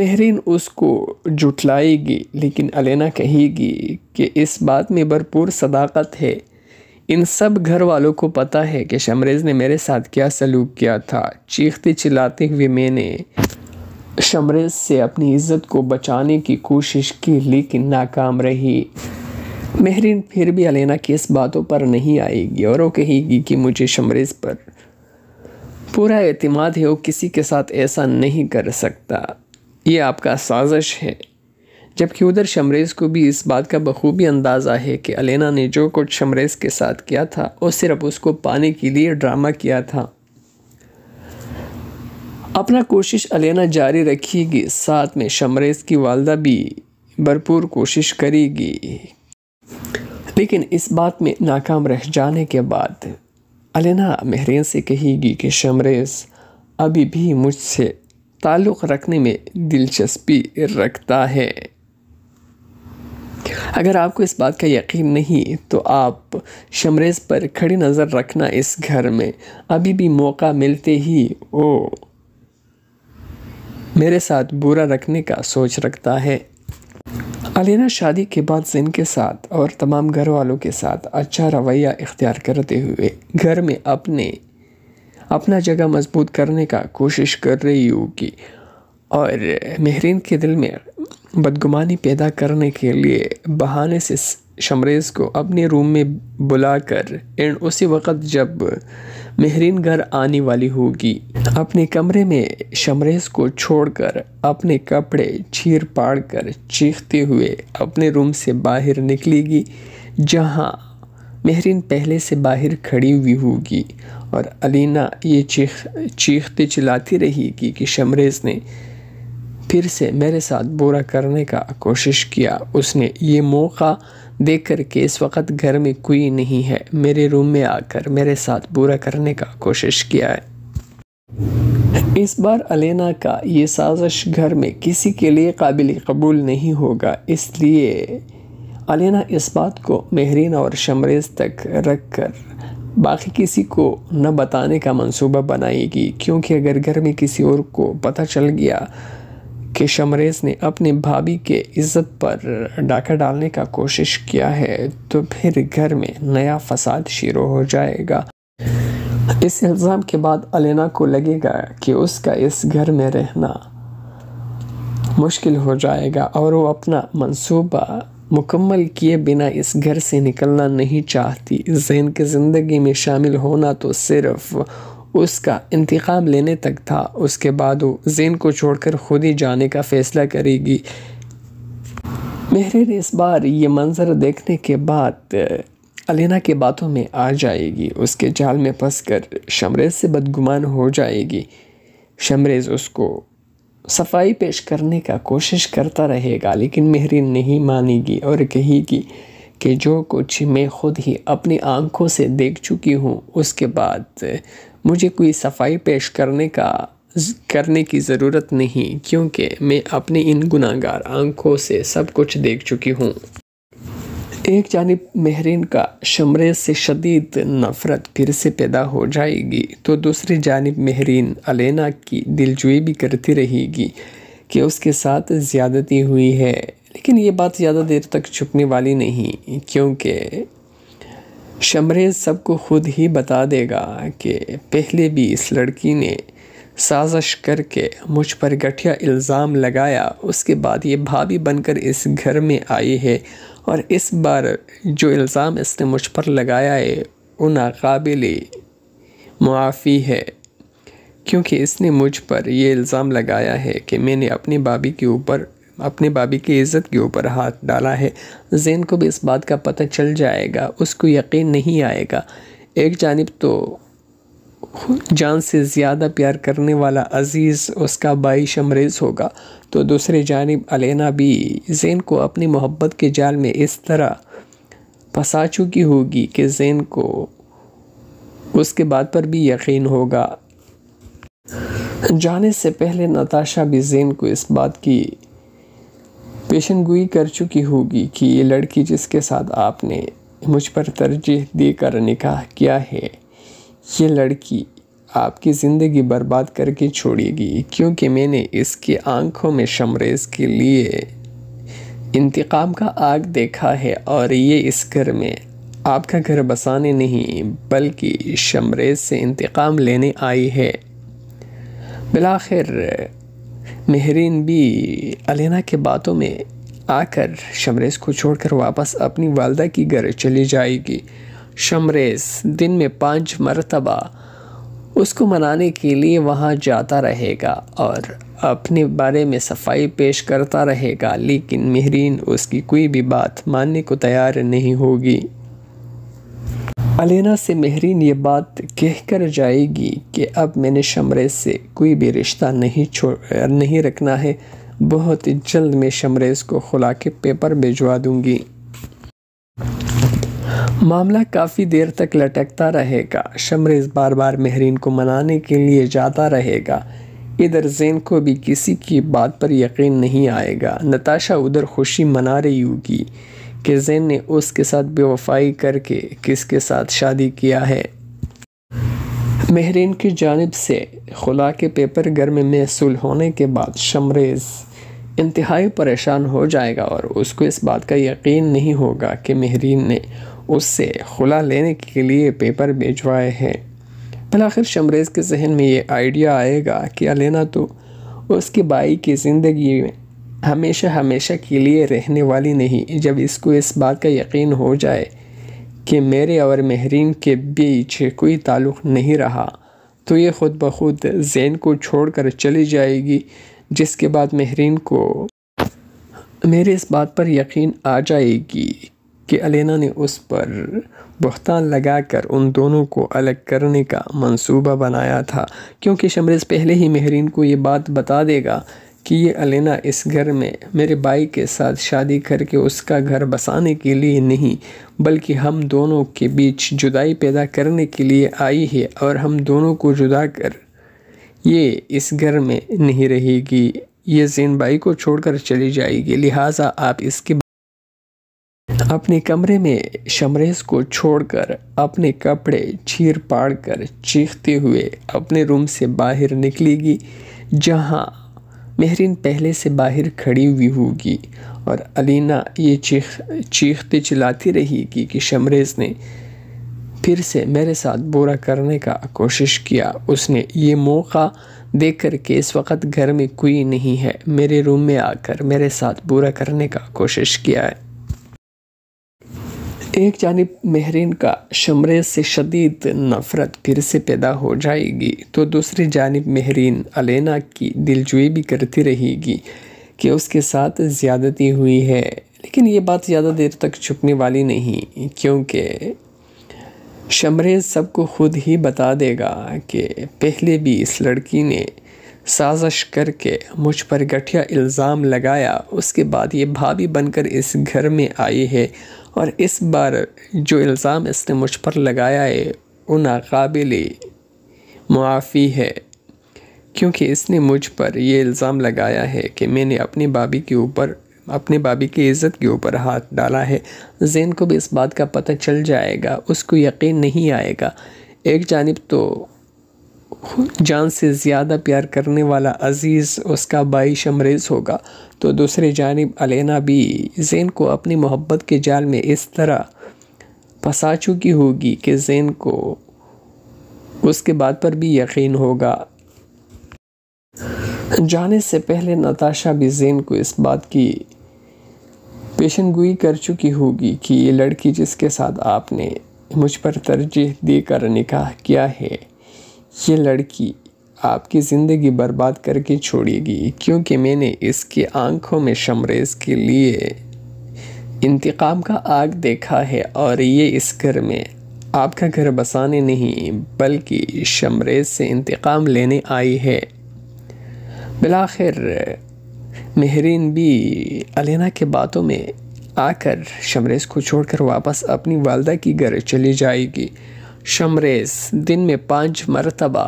مہرین اس کو جھٹلائے گی، لیکن الینا کہے گی کہ اس بات میں بھرپور صداقت ہے۔ ان سب گھر والوں کو پتہ ہے کہ شمریز نے میرے ساتھ کیا سلوک کیا تھا۔ چیختے چلاتے ہوئے میں نے شمریز سے اپنی عزت کو بچانے کی کوشش کی، لیکن ناکام رہی۔ مہرین پھر بھی الینا کی اس باتوں پر نہیں آئے گی اور وہ کہے گی کہ مجھے شمریز پر پورا اعتماد ہے، وہ کسی کے ساتھ ایسا نہیں کر سکتا، یہ آپ کا سازش ہے۔ جبکہ ادھر شمریز کو بھی اس بات کا بخوبی اندازہ ہے کہ الینا نے جو کچھ شمریز کے ساتھ کیا تھا وہ صرف اس کو پانے کے لیے ڈرامہ کیا تھا۔ اپنا کوشش الینا جاری رکھے گی، ساتھ میں شمریز کی والدہ بھی بھرپور کوشش کرے گی، لیکن اس بات میں ناکام رہ جانے کے بعد الینا مہرین سے کہے گی کہ شمریز ابھی بھی مجھ سے تعلق رکھنے میں دلچسپی رکھتا ہے۔ اگر آپ کو اس بات کا یقین نہیں تو آپ شمریز پر کھڑی نظر رکھنا، اس گھر میں ابھی بھی موقع ملتے ہی وہ میرے ساتھ برا رکھنے کا سوچ رکھتا ہے۔ الینا شادی کے بعد زین کے ساتھ اور تمام گھر والوں کے ساتھ اچھا رویہ اختیار کرتے ہوئے گھر میں اپنا جگہ مضبوط کرنے کا کوشش کر رہی ہوگی، اور مہرین کے دل میں بدگمانی پیدا کرنے کے لیے بہانے سے شمریز کو اپنے روم میں بلا کر اسی وقت جب مہرین گھر آنے والی ہوگی اپنے کمرے میں شمریز کو چھوڑ کر اپنے کپڑے چیر پاڑ کر چیختے ہوئے اپنے روم سے باہر نکلے گی، جہاں مہرین پہلے سے باہر کھڑی ہوئی ہوگی، اور الینا یہ چیختے چلاتی رہے گی کہ شمریز نے پھر سے میرے ساتھ برا کرنے کا کوشش کیا۔ اس نے یہ موقع دیکھ کر کہ اس وقت گھر میں کوئی نہیں ہے، میرے روم میں آ کر میرے ساتھ برا کرنے کا کوشش کیا ہے۔ اس بار الینا کا یہ سازش گھر میں کسی کے لیے قابل قبول نہیں ہوگا، اس لیے الینا اس بات کو مہرین اور شمریز تک رکھ کر باقی کسی کو نہ بتانے کا منصوبہ بنائے گی، کیونکہ اگر گھر میں کسی اور کو پتہ چل گیا کہ شمریز نے اپنے بھابھی کے عزت پر ڈاکہ ڈالنے کا کوشش کیا ہے تو پھر گھر میں نیا فساد شروع ہو جائے گا۔ اس الزام کے بعد الینا کو لگے گا کہ اس کا اس گھر میں رہنا مشکل ہو جائے گا، اور وہ اپنا منصوبہ مکمل کیے بنا اس گھر سے نکلنا نہیں چاہتی۔ زین کی زندگی میں شامل ہونا تو صرف اس کا انتقام لینے تک تھا، اس کے بعد وہ زین کو چھوڑ کر خود ہی جانے کا فیصلہ کرے گی۔ مہرین اس بار یہ منظر دیکھنے کے بعد الینا کے باتوں میں آ جائے گی، اس کے جال میں پھنس کر شمریز سے بدگمان ہو جائے گی۔ شمریز اس کو صفائی پیش کرنے کا کوشش کرتا رہے گا، لیکن مہرین نہیں مانے گی اور کہے گی کہ جو کچھ میں خود ہی اپنی آنکھوں سے دیکھ چکی ہوں، اس کے بعد مجھے کوئی صفائی پیش کرنے کی ضرورت نہیں، کیونکہ میں اپنی ان گناہگار آنکھوں سے سب کچھ دیکھ چکی ہوں۔ ایک جانب مہرین کا شمریز سے شدید نفرت پھر سے پیدا ہو جائے گی، تو دوسری جانب مہرین الینا کی دلجوئی بھی کرتی رہے گی کہ اس کے ساتھ زیادتی ہوئی ہے، لیکن یہ بات زیادہ دیر تک چھپنے والی نہیں، کیونکہ شمریز سب کو خود ہی بتا دے گا کہ پہلے بھی اس لڑکی نے سازش کر کے مجھ پر گٹھیا الزام لگایا، اس کے بعد یہ بھابھی بن کر اس گھر میں آئی ہے، اور اس بار جو الزام اس نے مجھ پر لگایا ہے وہ ناقابل معافی ہے، کیونکہ اس نے مجھ پر یہ الزام لگایا ہے کہ میں نے اپنے بھابھی کی عزت کے اوپر ہاتھ ڈالا ہے۔ زین کو بھی اس بات کا پتہ چل جائے گا، اس کو یقین نہیں آئے گا۔ ایک جانب تو جان سے زیادہ پیار کرنے والا عزیز اس کا بھائی شمریز ہوگا، تو دوسری جانب الینا بھی زین کو اپنی محبت کے جال میں اس طرح پھنسا چکی ہوگی کہ زین کو اس کے بات پر بھی یقین ہوگا۔ جانے سے پہلے نتاشا بھی زین کو اس بات کی پیشن گوئی کر چکی ہوگی کہ یہ لڑکی جس کے ساتھ آپ نے مجھ پر ترجیح دے کر نکاح کیا ہے، یہ لڑکی آپ کی زندگی برباد کر کے چھوڑے گی، کیونکہ میں نے اس کی آنکھوں میں شمریز کے لیے انتقام کا آگ دیکھا ہے، اور یہ اس گھر میں آپ کا گھر بسانے نہیں بلکہ شمریز سے انتقام لینے آئی ہے۔ بالآخر مہرین بھی علینا کے باتوں میں آ کر شمریز کو چھوڑ کر واپس اپنی والدہ کی گھر چلی جائے گی۔ شمریز دن میں 5 مرتبہ اس کو منانے کے لیے وہاں جاتا رہے گا اور اپنے بارے میں صفائی پیش کرتا رہے گا، لیکن مہرین اس کی کوئی بھی بات ماننے کو تیار نہیں ہوگی۔ علینا سے مہرین یہ بات کہہ کر جائے گی کہ اب میں نے شمریز سے کوئی بھی رشتہ نہیں رکھنا ہے، بہت جلد میں شمریز کو خلا کے پیپر بھجوا دوں گی۔ معاملہ کافی دیر تک لٹکتا رہے گا۔ شمریز بار بار مہرین کو منانے کے لیے جاتا رہے گا۔ ادھر زین کو بھی کسی کی بات پر یقین نہیں آئے گا۔ نتاشا ادھر خوشی منا رہی ہوگی کہ زین نے اس کے ساتھ بے وفائی کر کے کس کے ساتھ شادی کیا ہے۔ مہرین کی جانب سے خلا کے پیپر گھر میں موصول ہونے کے بعد شمریز انتہائی پریشان ہو جائے گا اور اس کو اس بات کا یقین نہیں ہوگا کہ مہرین نے اس سے خلا لینے کے لیے پیپر بھیجوائے ہیں۔ بالآخر شمریز کے ذہن میں یہ آئیڈیا آئے گا کہ علینا تو اس کے بھائی کی زندگی میں ہمیشہ کے لیے رہنے والی نہیں۔ جب اس کو اس بات کا یقین ہو جائے کہ میرے اور مہرین کے بیچ کوئی تعلق نہیں رہا تو یہ خود بخود زین کو چھوڑ کر چلی جائے گی، جس کے بعد مہرین کو میرے اس بات پر یقین آ جائے گی کہ علینا نے اس پر بہتان لگا کر ان دونوں کو الگ کرنے کا منصوبہ بنایا تھا، کیونکہ شمریز پہلے ہی مہرین کو یہ بات بتا دے گا کہ یہ علینا اس گھر میں میرے بھائی کے ساتھ شادی کر کے اس کا گھر بسانے کے لیے نہیں بلکہ ہم دونوں کے بیچ جدائی پیدا کرنے کے لیے آئی ہے، اور ہم دونوں کو جدا کر یہ اس گھر میں نہیں رہے گی، یہ زین بھائی کو چھوڑ کر چلی جائے گی۔ لہٰذا آپ اس کے اپنے کمرے میں شمریز کو چھوڑ کر اپنے کپڑے چیر پاڑ کر چیختے ہوئے اپنے روم سے باہر نکلے گی، جہاں مہرین پہلے سے باہر کھڑی ہوئی ہوگی، اور علینا یہ چیختے چلاتی رہے گی کہ شمریز نے پھر سے میرے ساتھ برا کرنے کا کوشش کیا۔ اس نے یہ موقع دیکھ کر کہ اس وقت گھر میں کوئی نہیں ہے، میرے روم میں آ کر میرے ساتھ برا کرنے کا کوشش کیا ہے۔ ایک جانب مہرین کا شمریز سے شدید نفرت پھر سے پیدا ہو جائے گی تو دوسری جانب مہرین علینا کی دلجوئی بھی کرتی رہے گی کہ اس کے ساتھ زیادتی ہوئی ہے، لیکن یہ بات زیادہ دیر تک چھپنے والی نہیں، کیونکہ شمریز سب کو خود ہی بتا دے گا کہ پہلے بھی اس لڑکی نے سازش کر کے مجھ پر گٹھیا الزام لگایا، اس کے بعد یہ بھابھی بن کر اس گھر میں آئی ہے، اور اس بار جو الزام اس نے مجھ پر لگایا ہے وہ ناقابل معافی ہے، کیونکہ اس نے مجھ پر یہ الزام لگایا ہے کہ میں نے اپنے بھابھی کی عزت کے اوپر ہاتھ ڈالا ہے۔ زین کو بھی اس بات کا پتہ چل جائے گا، اس کو یقین نہیں آئے گا۔ ایک جانب تو جان سے زیادہ پیار کرنے والا عزیز اس کا بھائی شمریز ہوگا، تو دوسری جانب علینا بھی زین کو اپنی محبت کے جال میں اس طرح پھنسا چکی ہوگی کہ زین کو اس کے بات پر بھی یقین ہوگا۔ جانے سے پہلے نتاشا بھی زین کو اس بات کی پیشن گوئی کر چکی ہوگی کہ یہ لڑکی جس کے ساتھ آپ نے مجھ پر ترجیح دے کر نکاح کیا ہے، یہ لڑکی آپ کی زندگی برباد کر کے چھوڑے گی، کیونکہ میں نے اس کی آنکھوں میں شمریز کے لیے انتقام کا آگ دیکھا ہے، اور یہ اس گھر میں آپ کا گھر بسانے نہیں بلکہ شمریز سے انتقام لینے آئی ہے۔ بالآخر مہرین بھی علینا کے باتوں میں آ کر شمریز کو چھوڑ کر واپس اپنی والدہ کی گھر چلی جائے گی۔ شمریز دن میں 5 مرتبہ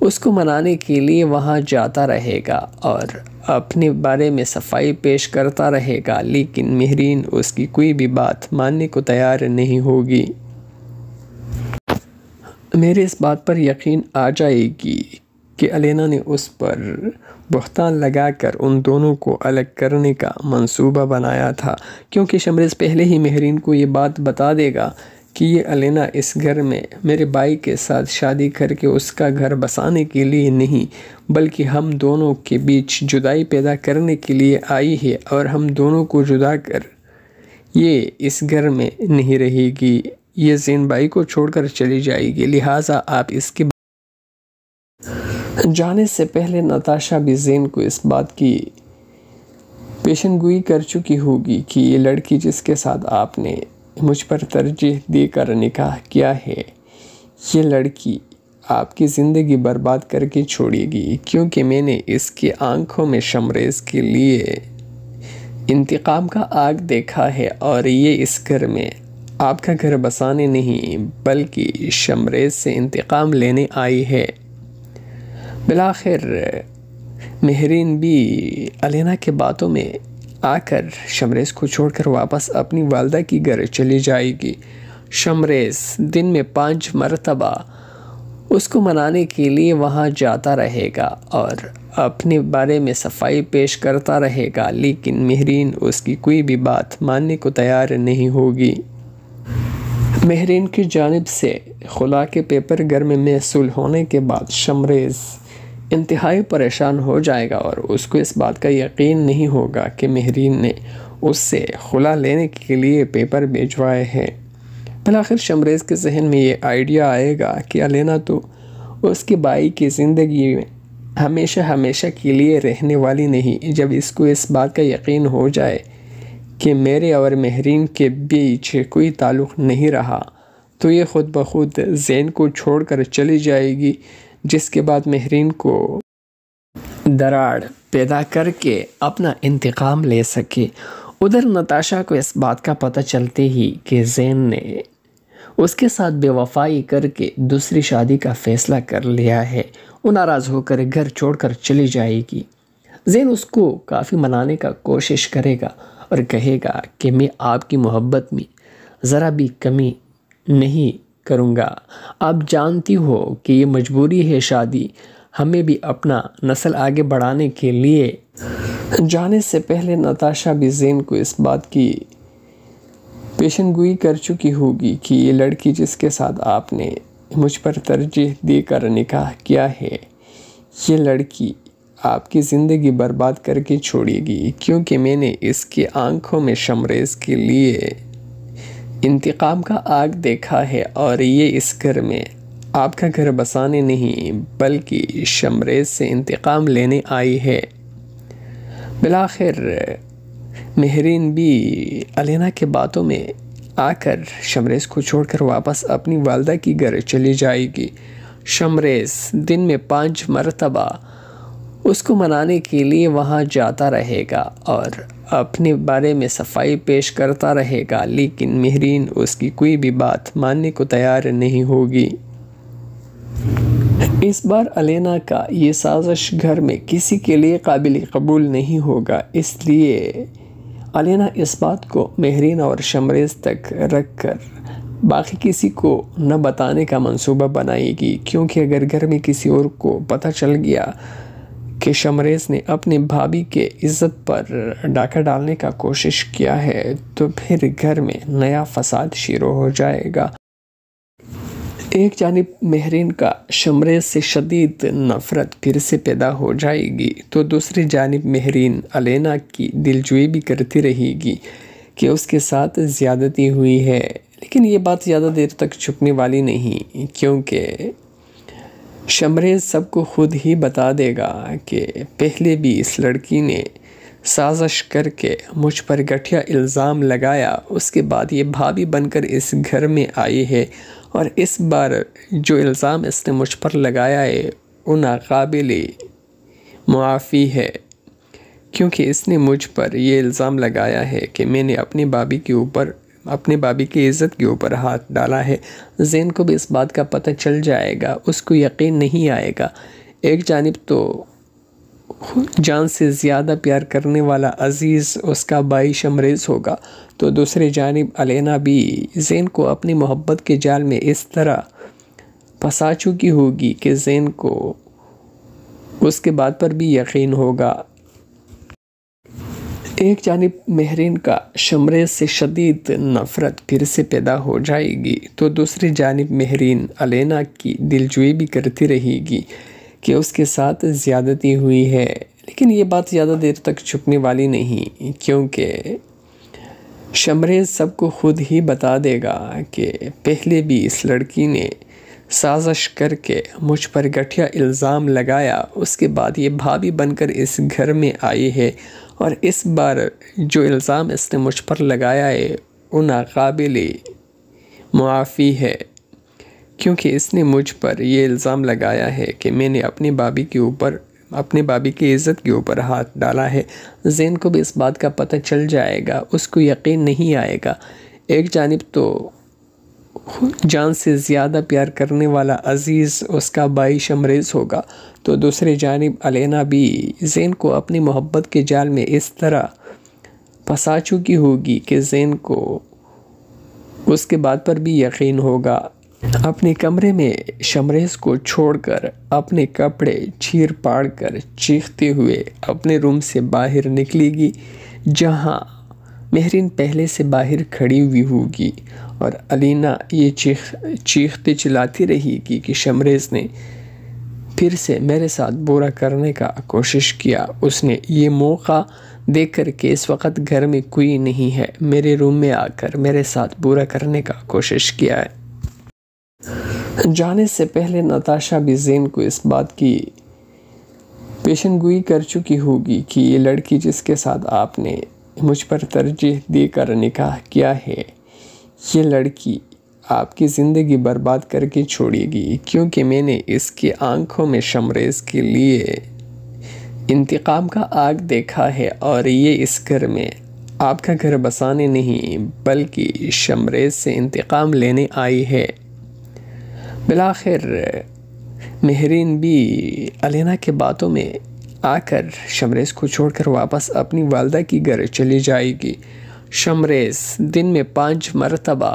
اس کو منانے کے لیے وہاں جاتا رہے گا اور اپنے بارے میں صفائی پیش کرتا رہے گا، لیکن مہرین اس کی کوئی بھی بات ماننے کو تیار نہیں ہوگی۔ میرے اس بات پر یقین آ جائے گی کہ الینا نے اس پر بہتان لگا کر ان دونوں کو الگ کرنے کا منصوبہ بنایا تھا، کیونکہ شمریز پہلے ہی مہرین کو یہ بات بتا دے گا کہ یہ الینا اس گھر میں میرے بھائی کے ساتھ شادی کر کے اس کا گھر بسانے کے لیے نہیں بلکہ ہم دونوں کے بیچ جدائی پیدا کرنے کے لیے آئی ہے، اور ہم دونوں کو جدا کر یہ اس گھر میں نہیں رہے گی، یہ زین بھائی کو چھوڑ کر چلی جائے گی، لہٰذا آپ اس کے جانے سے پہلے نتاشا بھی زین کو اس بات کی پیشن گوئی کر چکی ہوگی کہ یہ لڑکی جس کے ساتھ آپ نے مجھ پر ترجیح دے کر نکاح کیا ہے، یہ لڑکی آپ کی زندگی برباد کر کے چھوڑے گی، کیونکہ میں نے اس کی آنکھوں میں شمریز کے لیے انتقام کا آگ دیکھا ہے، اور یہ اس گھر میں آپ کا گھر بسانے نہیں بلکہ شمریز سے انتقام لینے آئی ہے۔ بالآخر مہرین بھی الینا کے باتوں میں آ کر شمریز کو چھوڑ کر واپس اپنی والدہ کی گھر چلی جائے گی۔ شمریز دن میں 5 مرتبہ اس کو منانے کے لیے وہاں جاتا رہے گا اور اپنے بارے میں صفائی پیش کرتا رہے گا، لیکن مہرین اس کی کوئی بھی بات ماننے کو تیار نہیں ہوگی۔ مہرین کی جانب سے خلا کے پیپر گھر میں موصول ہونے کے بعد شمریز انتہائی پریشان ہو جائے گا، اور اس کو اس بات کا یقین نہیں ہوگا کہ مہرین نے اس سے خلا لینے کے لیے پیپر بھیجوائے ہیں۔ بالآخر شمریز کے ذہن میں یہ آئیڈیا آئے گا کہ الینا تو اس کے بھائی کی زندگی میں ہمیشہ کے لیے رہنے والی نہیں۔ جب اس کو اس بات کا یقین ہو جائے کہ میرے اور مہرین کے بیچ کوئی تعلق نہیں رہا تو یہ خود بخود زین کو چھوڑ کر چلی جائے گی، جس کے بعد مہرین کو دراڑ پیدا کر کے اپنا انتقام لے سکے۔ ادھر نتاشا کو اس بات کا پتہ چلتے ہی کہ زین نے اس کے ساتھ بے وفائی کر کے دوسری شادی کا فیصلہ کر لیا ہے، وہ ناراض ہو کر گھر چھوڑ کر چلی جائے گی۔ زین اس کو کافی منانے کا کوشش کرے گا اور کہے گا کہ میں آپ کی محبت میں ذرا بھی کمی نہیں کروں گا، آپ جانتی ہو کہ یہ مجبوری ہے شادی، ہمیں بھی اپنا نسل آگے بڑھانے کے لیے۔ جانے سے پہلے نتاشا بھی زین کو اس بات کی پیشن گوئی کر چکی ہوگی کہ یہ لڑکی جس کے ساتھ آپ نے مجھ پر ترجیح دے کر نکاح کیا ہے، یہ لڑکی آپ کی زندگی برباد کر کے چھوڑے گی، کیونکہ میں نے اس کی آنکھوں میں شمریز کے لیے انتقام کا آگ دیکھا ہے، اور یہ اس گھر میں آپ کا گھر بسانے نہیں بلکہ شمریز سے انتقام لینے آئی ہے۔ بالآخر مہرین بھی الینا کے باتوں میں آ کر شمریز کو چھوڑ کر واپس اپنی والدہ کی گھر چلی جائے گی۔ شمریز دن میں 5 مرتبہ اس کو منانے کے لیے وہاں جاتا رہے گا اور اپنے بارے میں صفائی پیش کرتا رہے گا، لیکن مہرین اس کی کوئی بھی بات ماننے کو تیار نہیں ہوگی۔ اس بار الینا کا یہ سازش گھر میں کسی کے لیے قابل قبول نہیں ہوگا، اس لیے الینا اس بات کو مہرین اور شمریز تک رکھ کر باقی کسی کو نہ بتانے کا منصوبہ بنائے گی، کیونکہ اگر گھر میں کسی اور کو پتہ چل گیا کہ شمریز نے اپنے بھابھی کے عزت پر ڈاکہ ڈالنے کا کوشش کیا ہے تو پھر گھر میں نیا فساد شروع ہو جائے گا۔ ایک جانب مہرین کا شمریز سے شدید نفرت پھر سے پیدا ہو جائے گی تو دوسری جانب مہرین الینا کی دلجوئی بھی کرتی رہے گی کہ اس کے ساتھ زیادتی ہوئی ہے، لیکن یہ بات زیادہ دیر تک چھپنے والی نہیں، کیونکہ شمریز سب کو خود ہی بتا دے گا کہ پہلے بھی اس لڑکی نے سازش کر کے مجھ پر گٹھیا الزام لگایا، اس کے بعد یہ بھابھی بن کر اس گھر میں آئی ہے، اور اس بار جو الزام اس نے مجھ پر لگایا ہے وہ ناقابل معافی ہے، کیونکہ اس نے مجھ پر یہ الزام لگایا ہے کہ میں نے اپنے بھابھی کی عزت کے اوپر ہاتھ ڈالا ہے۔ زین کو بھی اس بات کا پتہ چل جائے گا، اس کو یقین نہیں آئے گا۔ ایک جانب تو جان سے زیادہ پیار کرنے والا عزیز اس کا بھائی شمریز ہوگا، تو دوسری جانب الینا بھی زین کو اپنی محبت کے جال میں اس طرح پھنسا چکی ہوگی کہ زین کو اس کے بات پر بھی یقین ہوگا۔ ایک جانب مہرین کا شمریز سے شدید نفرت پھر سے پیدا ہو جائے گی تو دوسری جانب مہرین الینا کی دلجوئی بھی کرتی رہے گی کہ اس کے ساتھ زیادتی ہوئی ہے، لیکن یہ بات زیادہ دیر تک چھپنے والی نہیں، کیونکہ شمریز سب کو خود ہی بتا دے گا کہ پہلے بھی اس لڑکی نے سازش کر کے مجھ پر گٹھیا الزام لگایا، اس کے بعد یہ بھابھی بن کر اس گھر میں آئی ہے، اور اس بار جو الزام اس نے مجھ پر لگایا ہے وہ ناقابل معافی ہے، کیونکہ اس نے مجھ پر یہ الزام لگایا ہے کہ میں نے اپنے بابی کی عزت کے اوپر ہاتھ ڈالا ہے۔ زین کو بھی اس بات کا پتہ چل جائے گا، اس کو یقین نہیں آئے گا۔ ایک جانب تو جان سے زیادہ پیار کرنے والا عزیز اس کا بھائی شمریز ہوگا، تو دوسری جانب الینا بھی زین کو اپنی محبت کے جال میں اس طرح پھنسا چکی ہوگی کہ زین کو اس کے بات پر بھی یقین ہوگا۔ اپنے کمرے میں شمریز کو چھوڑ کر اپنے کپڑے چیر پاڑ کر چیختے ہوئے اپنے روم سے باہر نکلے گی، جہاں مہرین پہلے سے باہر کھڑی ہوئی ہوگی، اور الینا یہ چیختے چلاتی رہے گی کہ شمریز نے پھر سے میرے ساتھ برا کرنے کا کوشش کیا، اس نے یہ موقع دیکھ کر کہ اس وقت گھر میں کوئی نہیں ہے، میرے روم میں آ کر میرے ساتھ برا کرنے کا کوشش کیا ہے۔ جانے سے پہلے نتاشا بھی زین کو اس بات کی پیشن گوئی کر چکی ہوگی کہ یہ لڑکی جس کے ساتھ آپ نے مجھ پر ترجیح دے کر نکاح کیا ہے، یہ لڑکی آپ کی زندگی برباد کر کے چھوڑے گی، کیونکہ میں نے اس کی آنکھوں میں شمریز کے لیے انتقام کا آگ دیکھا ہے، اور یہ اس گھر میں آپ کا گھر بسانے نہیں بلکہ شمریز سے انتقام لینے آئی ہے۔ بالآخر مہرین بھی الینا کے باتوں میں آ کر شمریز کو چھوڑ کر واپس اپنی والدہ کی گھر چلی جائے گی۔ شمریز دن میں 5 مرتبہ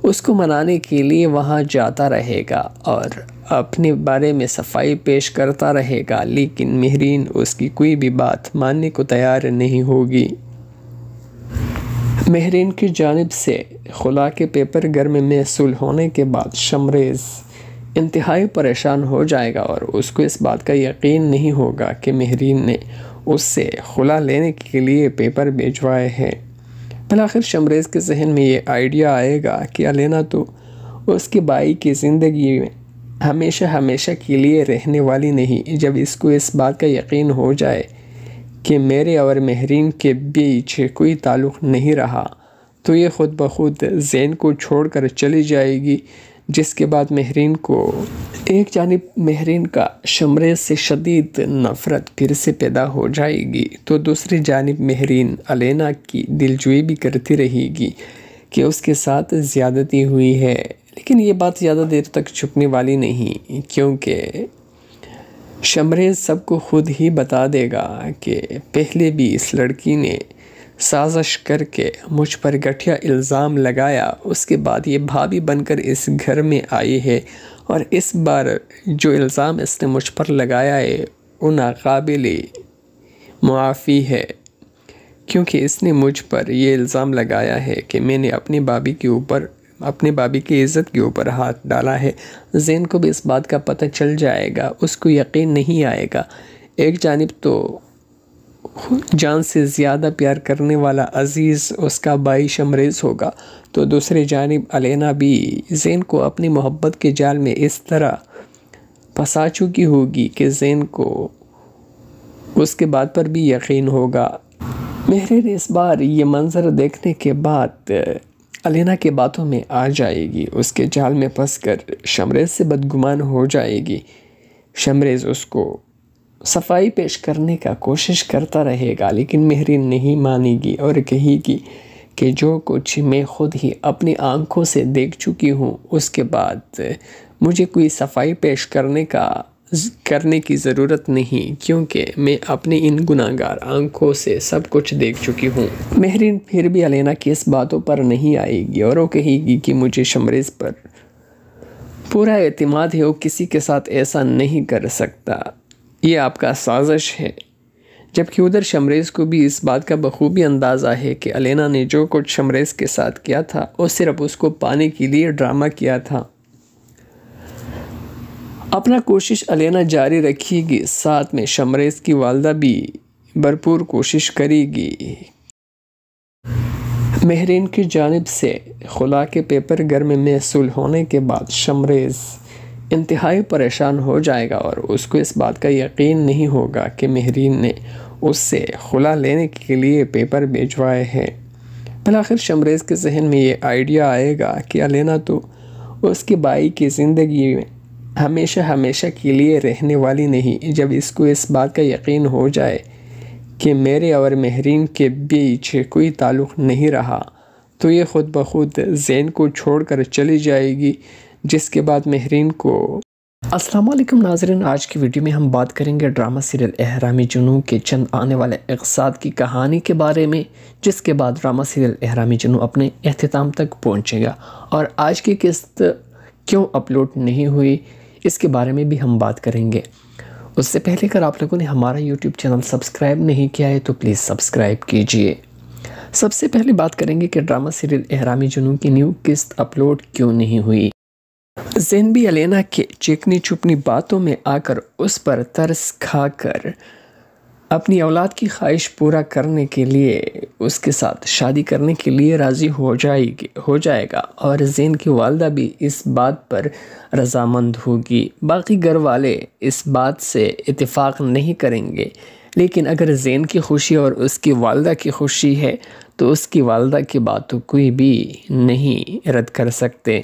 اس کو منانے کے لیے وہاں جاتا رہے گا اور اپنے بارے میں صفائی پیش کرتا رہے گا، لیکن مہرین اس کی کوئی بھی بات ماننے کو تیار نہیں ہوگی۔ مہرین کی جانب سے خلا کے پیپر گھر میں موصول ہونے کے بعد شمریز انتہائی پریشان ہو جائے گا، اور اس کو اس بات کا یقین نہیں ہوگا کہ مہرین نے اس سے خلا لینے کے لیے پیپر بھیجوائے ہیں۔ بالآخر شمریز کے ذہن میں یہ آئیڈیا آئے گا کہ الینا تو اس کے بھائی کی زندگی میں ہمیشہ کے لیے رہنے والی نہیں۔ جب اس کو اس بات کا یقین ہو جائے کہ میرے اور مہرین کے بیچ کوئی تعلق نہیں رہا، تو یہ خود بخود زین کو چھوڑ کر چلی جائے گی، جس کے بعد مہرین کو ایک جانب مہرین کا شمریز سے شدید نفرت پھر سے پیدا ہو جائے گی تو دوسری جانب مہرین الینا کی دلجوئی بھی کرتی رہے گی کہ اس کے ساتھ زیادتی ہوئی ہے، لیکن یہ بات زیادہ دیر تک چھپنے والی نہیں، کیونکہ شمریز سب کو خود ہی بتا دے گا کہ پہلے بھی اس لڑکی نے سازش کر کے مجھ پر گٹھیا الزام لگایا، اس کے بعد یہ بھابھی بن کر اس گھر میں آئی ہے، اور اس بار جو الزام اس نے مجھ پر لگایا ہے وہ ناقابل معافی ہے، کیونکہ اس نے مجھ پر یہ الزام لگایا ہے کہ میں نے اپنے بابی کی عزت کے اوپر ہاتھ ڈالا ہے۔ زین کو بھی اس بات کا پتہ چل جائے گا، اس کو یقین نہیں آئے گا۔ ایک جانب تو جان سے زیادہ پیار کرنے والا عزیز اس کا بھائی شمریز ہوگا، تو دوسری جانب الینا بھی زین کو اپنی محبت کے جال میں اس طرح پھنسا چکی ہوگی کہ زین کو اس کے بات پر بھی یقین ہوگا۔ مہرین اس بار یہ منظر دیکھنے کے بعد الینا کے باتوں میں آ جائے گی، اس کے جال میں پھنس کر شمریز سے بدگمان ہو جائے گی۔ شمریز اس کو صفائی پیش کرنے کا کوشش کرتا رہے گا، لیکن مہرین نہیں مانے گی اور کہے گی کہ جو کچھ میں خود ہی اپنی آنکھوں سے دیکھ چکی ہوں، اس کے بعد مجھے کوئی صفائی پیش کرنے کی ضرورت نہیں، کیونکہ میں اپنی ان گناہگار آنکھوں سے سب کچھ دیکھ چکی ہوں۔ مہرین پھر بھی الینا کی اس باتوں پر نہیں آئے گی اور وہ کہے گی کہ مجھے شمریز پر پورا اعتماد ہے وہ کسی کے ساتھ ایسا نہیں کر سکتا، یہ آپ کا سازش ہے۔ جبکہ ادھر شمریز کو بھی اس بات کا بخوبی اندازہ ہے کہ الینا نے جو کچھ شمریز کے ساتھ کیا تھا وہ صرف اس کو پانے کے لیے ڈرامہ کیا تھا۔ اپنا کوشش الینا جاری رکھے گی، ساتھ میں شمریز کی والدہ بھی بھرپور کوشش کرے گی۔ مہرین کی جانب سے خلا کے پیپر گھر میں محصول ہونے کے بعد شمریز انتہائی پریشان ہو جائے گا اور اس کو اس بات کا یقین نہیں ہوگا کہ مہرین نے اس سے خلا لینے کے لیے پیپر بھیجوائے ہیں۔ بالآخر شمریز کے ذہن میں یہ آئیڈیا آئے گا کہ الینا تو اس کے بھائی کی زندگی میں ہمیشہ کے لیے رہنے والی نہیں۔ جب اس کو اس بات کا یقین ہو جائے کہ میرے اور مہرین کے بیچ کوئی تعلق نہیں رہا تو یہ خود بخود زین کو چھوڑ کر چلی جائے گی، جس کے بعد مہرین کو۔ السلام علیکم ناظرین، آج کی ویڈیو میں ہم بات کریں گے ڈرامہ سیریل احرامی جنوں کے چند آنے والے اقساط کی کہانی کے بارے میں، جس کے بعد ڈرامہ سیریل احرامی جنوں اپنے اختتام تک پہنچے گا۔ اور آج کی قسط کیوں اپلوڈ نہیں ہوئی اس کے بارے میں بھی ہم بات کریں گے۔ اس سے پہلے اگر آپ لوگوں نے ہمارا یوٹیوب چینل سبسکرائب نہیں کیا ہے تو پلیز سبسکرائب کیجئے۔ سب سے پہلے بات کریں گے کہ ڈرامہ سیریل احرامی جنوں کی نیو قسط اپلوڈ کیوں نہیں ہوئی۔ زین بھی الینا کے چکنی چپنی باتوں میں آ کر اس پر ترس کھا کر اپنی اولاد کی خواہش پورا کرنے کے لیے اس کے ساتھ شادی کرنے کے لیے راضی ہو جائے گا اور زین کی والدہ بھی اس بات پر رضامند ہوگی۔ باقی گھر والے اس بات سے اتفاق نہیں کریں گے، لیکن اگر زین کی خوشی اور اس کی والدہ کی خوشی ہے تو اس کی والدہ کی بات تو کوئی بھی نہیں رد کر سکتے۔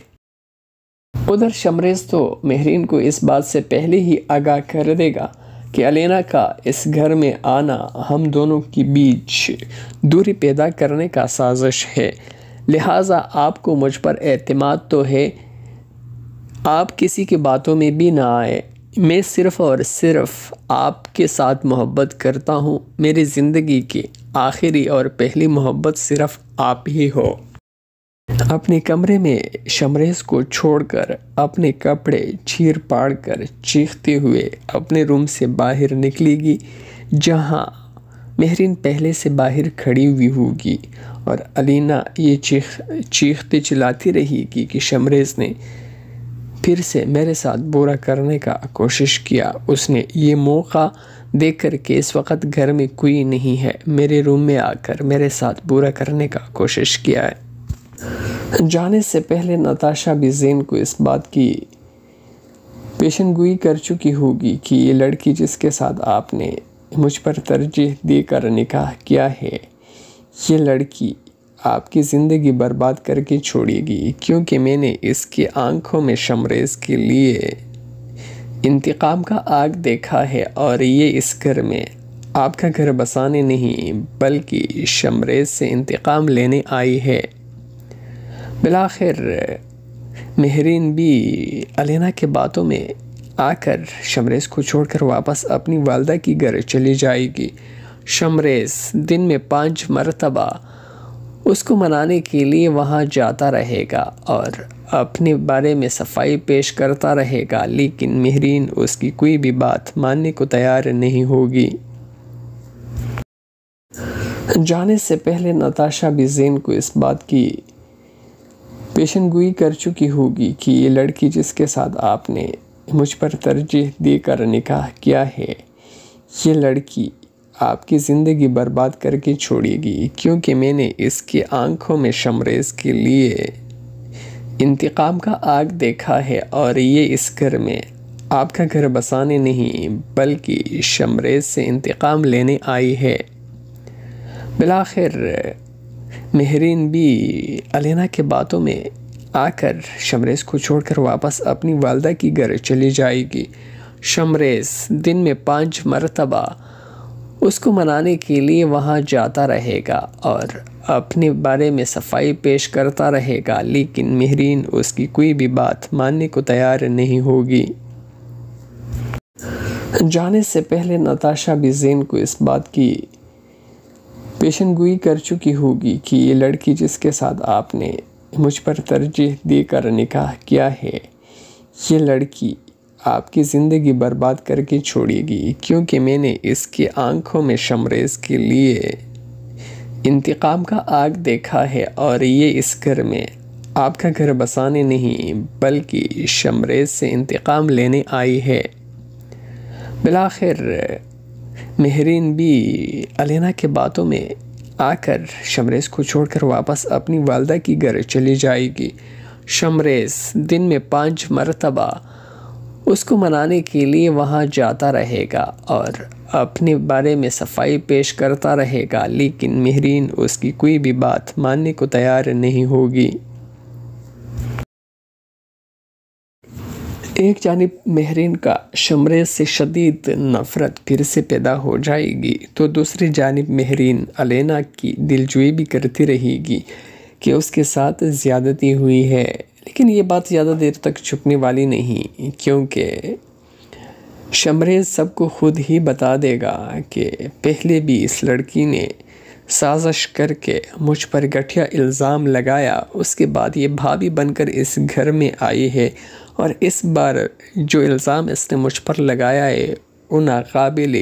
ادھر شمریز تو مہرین کو اس بات سے پہلے ہی آگاہ کر دے گا کہ الینا کا اس گھر میں آنا ہم دونوں کے بیچ دوری پیدا کرنے کا سازش ہے، لہٰذا آپ کو مجھ پر اعتماد تو ہے، آپ کسی کی باتوں میں بھی نہ آئے۔ میں صرف اور صرف آپ کے ساتھ محبت کرتا ہوں، میری زندگی کی آخری اور پہلی محبت صرف آپ ہی ہو۔ اپنے کمرے میں شمریز کو چھوڑ کر اپنے کپڑے چیر پاڑ کر چیختے ہوئے اپنے روم سے باہر نکلے گی، جہاں مہرین پہلے سے باہر کھڑی ہوئی ہوگی اور الینا یہ چیختے چلاتی رہی گی کہ شمریز نے پھر سے میرے ساتھ برا کرنے کا کوشش کیا، اس نے یہ موقع دیکھ کر کہ اس وقت گھر میں کوئی نہیں ہے، میرے روم میں آ کر میرے ساتھ برا کرنے کا کوشش کیا ہے۔ جانے سے پہلے نتاشا بھی زین کو اس بات کی پیشن گوئی کر چکی ہوگی کہ یہ لڑکی جس کے ساتھ آپ نے مجھ پر ترجیح دے کر نکاح کیا ہے، یہ لڑکی آپ کی زندگی برباد کر کے چھوڑے گی، کیونکہ میں نے اس کی آنکھوں میں شمریز کے لیے انتقام کا آگ دیکھا ہے اور یہ اس گھر میں آپ کا گھر بسانے نہیں بلکہ شمریز سے انتقام لینے آئی ہے۔ بالآخر مہرین بھی الینا کے باتوں میں آ کر شمریز کو چھوڑ کر واپس اپنی والدہ کی گھر چلی جائے گی۔ شمریز دن میں 5 مرتبہ اس کو منانے کے لیے وہاں جاتا رہے گا اور اپنے بارے میں صفائی پیش کرتا رہے گا، لیکن مہرین اس کی کوئی بھی بات ماننے کو تیار نہیں ہوگی۔ جانے سے پہلے نتاشا بھی زین کو اس بات کی پیشن گوئی کر چکی ہوگی کہ یہ لڑکی جس کے ساتھ آپ نے مجھ پر ترجیح دے کر نکاح کیا ہے، یہ لڑکی آپ کی زندگی برباد کر کے چھوڑے گی، کیونکہ میں نے اس کی آنکھوں میں شمریز کے لیے انتقام کا آگ دیکھا ہے اور یہ اس گھر میں آپ کا گھر بسانے نہیں بلکہ شمریز سے انتقام لینے آئی ہے۔ بالآخر مہرین بھی الینا کے باتوں میں آ کر شمریز کو چھوڑ کر واپس اپنی والدہ کی گھر چلی جائے گی۔ شمریز دن میں 5 مرتبہ اس کو منانے کے لیے وہاں جاتا رہے گا اور اپنے بارے میں صفائی پیش کرتا رہے گا، لیکن مہرین اس کی کوئی بھی بات ماننے کو تیار نہیں ہوگی۔ جانے سے پہلے نتاشا بھی زین کو اس بات کی پیشن گوئی کر چکی ہوگی کہ یہ لڑکی جس کے ساتھ آپ نے مجھ پر ترجیح دے کر نکاح کیا ہے، یہ لڑکی آپ کی زندگی برباد کر کے چھوڑے گی، کیونکہ میں نے اس کی آنکھوں میں شمریز کے لیے انتقام کا آگ دیکھا ہے، اور یہ اس گھر میں آپ کا گھر بسانے نہیں بلکہ شمریز سے انتقام لینے آئی ہے۔ بالآخر مہرین بھی علینا کے باتوں میں آ کر شمریز کو چھوڑ کر واپس اپنی والدہ کی گھر چلی جائے گی۔ شمریز دن میں 5 مرتبہ اس کو منانے کے لیے وہاں جاتا رہے گا اور اپنے بارے میں صفائی پیش کرتا رہے گا، لیکن مہرین اس کی کوئی بھی بات ماننے کو تیار نہیں ہوگی۔ ایک جانب مہرین کا شمریز سے شدید نفرت پھر سے پیدا ہو جائے گی، تو دوسری جانب مہرین علینا کی دلجوئی بھی کرتی رہے گی کہ اس کے ساتھ زیادتی ہوئی ہے، لیکن یہ بات زیادہ دیر تک چھپنے والی نہیں، کیونکہ شمریز سب کو خود ہی بتا دے گا کہ پہلے بھی اس لڑکی نے سازش کر کے مجھ پر گٹھیا الزام لگایا، اس کے بعد یہ بھابھی بن کر اس گھر میں آئی ہے، اور اس بار جو الزام اس نے مجھ پر لگایا ہے وہ ناقابل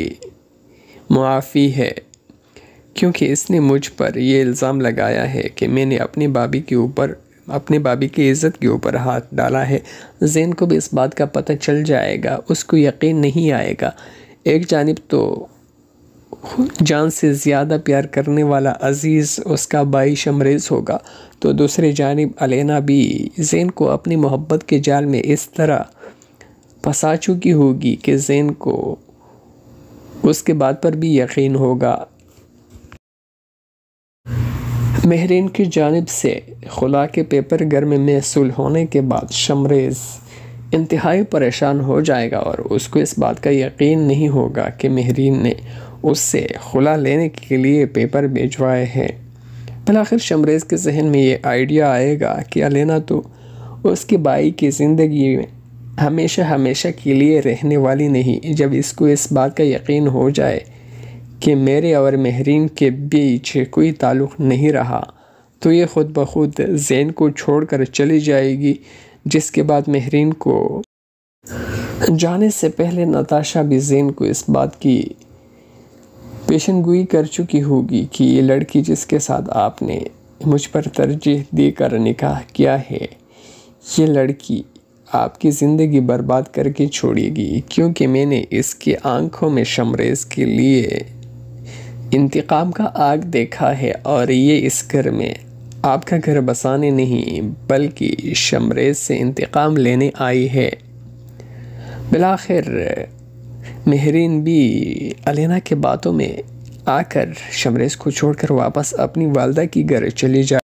معافی ہے، کیونکہ اس نے مجھ پر یہ الزام لگایا ہے کہ میں نے اپنے بابی کی عزت کے اوپر ہاتھ ڈالا ہے۔ زین کو بھی اس بات کا پتہ چل جائے گا، اس کو یقین نہیں آئے گا۔ ایک جانب تو جان سے زیادہ پیار کرنے والا عزیز اس کا بھائی شمریز ہوگا، تو دوسری جانب علینا بھی زین کو اپنی محبت کے جال میں اس طرح پھنسا چکی ہوگی کہ زین کو اس کے بات پر بھی یقین ہوگا۔ مہرین کی جانب سے خلا کے پیپر گھر میں محصول ہونے کے بعد شمریز انتہائی پریشان ہو جائے گا، اور اس کو اس بات کا یقین نہیں ہوگا کہ مہرین نے اس سے خلا لینے کے لیے پیپر بھیجوائے ہیں۔ بالآخر شمریز کے ذہن میں یہ آئیڈیا آئے گا کہ علینا تو اس کے بھائی کی زندگی میں ہمیشہ کے لیے رہنے والی نہیں۔ جب اس کو اس بات کا یقین ہو جائے کہ میرے اور مہرین کے بیچ کوئی تعلق نہیں رہا، تو یہ خود بخود زین کو چھوڑ کر چلی جائے گی، جس کے بعد مہرین کو جانے سے پہلے نتاشا بھی زین کو اس بات کی پیشن گوئی کر چکی ہوگی کہ یہ لڑکی جس کے ساتھ آپ نے مجھ پر ترجیح دے کر نکاح کیا ہے، یہ لڑکی آپ کی زندگی برباد کر کے چھوڑے گی، کیونکہ میں نے اس کی آنکھوں میں شمریز کے لیے انتقام کا آگ دیکھا ہے، اور یہ اس گھر میں آپ کا گھر بسانے نہیں بلکہ شمریز سے انتقام لینے آئی ہے۔ بالآخر مہرین بھی علینا کے باتوں میں آ کر شمریز کو چھوڑ کر واپس اپنی والدہ کی گھر چلی جائے